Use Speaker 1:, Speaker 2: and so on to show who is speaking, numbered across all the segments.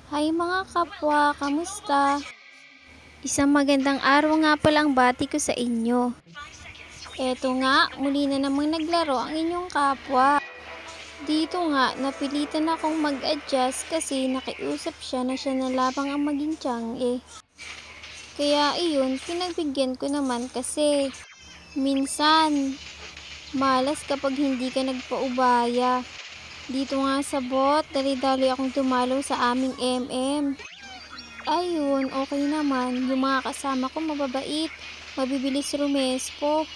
Speaker 1: Hi mga kapwa, kamusta? Isang magandang araw nga palang bati ko sa inyo. Eto nga, muli na namang naglaro ang inyong kapwa. Dito nga, napilitan akong mag-adjust kasi nakiusap siya na siya na lamang ang maging tiyange. Kaya iyon, pinagbigyan ko naman kasi minsan, malas kapag hindi ka nagpaubaya. Dito nga sa bot, dali-dali akong dumalaw sa aming MM. Ayun, okay naman. Yung mga kasama ko mababait, mabibilis rumespo.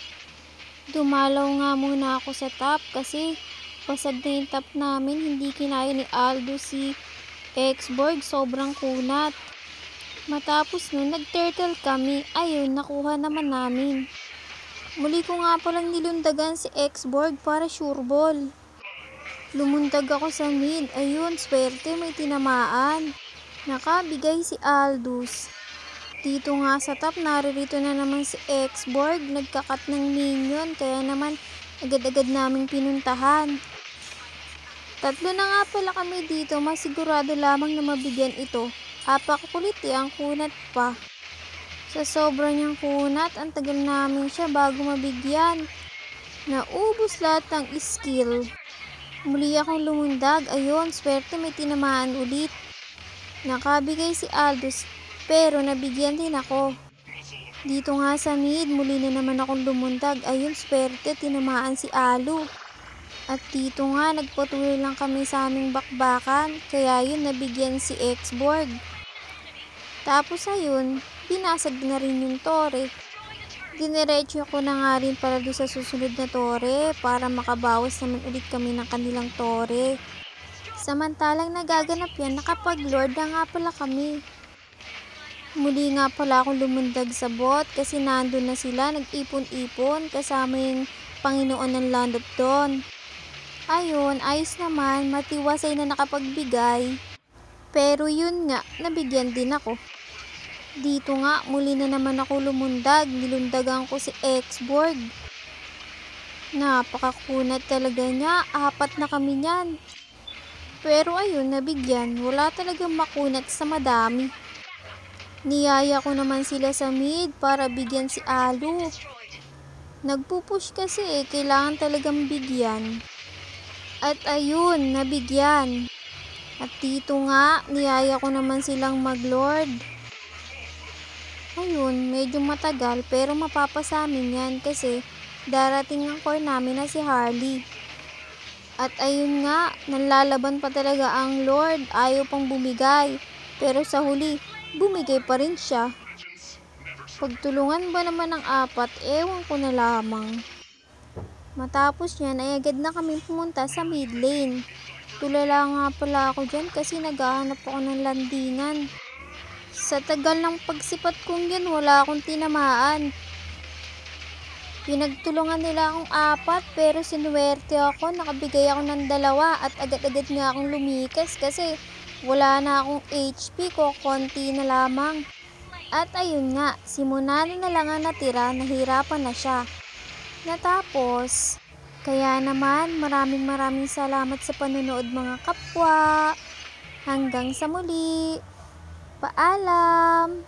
Speaker 1: Dumalaw nga muna ako sa top kasi basag na yung top namin. Hindi kinaya ni Aldo si Xborg, sobrang kunat. Matapos nun, nag-turtle kami. Ayun, nakuha naman namin. Muli ko nga palang nilundagan si Xborg para sureball. Lumundag ako sa mid. Ayun, swerte, may tinamaan. Nakabigay si Aldous. Dito nga sa top, naririto na naman si Xborg. Nagkakat ng minion, kaya naman agad-agad naming pinuntahan. Tatlo na nga pala kami dito, masigurado lamang na mabigyan ito. Apakukulit ang kunat pa. Sa sobra niyang kunat, ang tagal namin siya bago mabigyan. Naubos lahat ng skill. Muli akong lumundag, ayun, swerte may tinamaan ulit. Nakabigay si Aldous, pero nabigyan din ako. Dito nga sa mid, muli na naman akong lumundag, ayun, swerte, tinamaan si Alu. At dito nga, nagpatuloy lang kami sa aming bakbakan, kaya yun, nabigyan si Xborg. Tapos ayun, binasag na rin yung tore. Diniretso ko na nga rin para doon sa susunod na tore para makabawas naman ulit kami ng kanilang tore. Samantalang nagaganap yan, nakapag-lord na nga pala kami. Muli nga pala akong lumundag sa bot kasi nandun na sila, nag-ipon-ipon kasama yung Panginoon ng Landot doon. Ayun, ayos naman, matiwasay na nakapagbigay. Pero yun nga, nabigyan din ako. Dito nga, muli na naman ako lumundag, nilundagan ko si Xborg. Napakakunat talaga niya, 4 na kami niyan. Pero ayun, nabigyan, wala talagang makunat sa madami. Niyaya ko naman sila sa mid para bigyan si Alu. Nagpupush kasi kailangan talagang bigyan. At ayun, nabigyan. At dito nga, niyaya ko naman silang mag-lord. Ayun, medyo matagal pero mapapasamin yan kasi darating ang core namin na si Harley. At ayun nga, nanlalaban pa talaga ang Lord, ayaw pang bumigay. Pero sa huli, bumigay pa rin siya. Pagtulungan ba naman ng 4, ewan ko na lamang. Matapos yan ay agad na kami pumunta sa mid lane. Tulala nga pala ako dyan kasi naghahanap ako ng landingan. Sa tagal ng pagsipat kong yun, wala akong tinamaan. Pinagtulungan nila akong 4 pero sinuwerte ako, nakabigay ako ng 2 at agad-agad nga akong lumikas kasi wala na akong HP ko, konti na lamang. At ayun nga, si Monano na lang ang natira, nahirapan na siya. Natapos, kaya naman maraming salamat sa panonood mga kapwa. Hanggang sa muli. Paalam!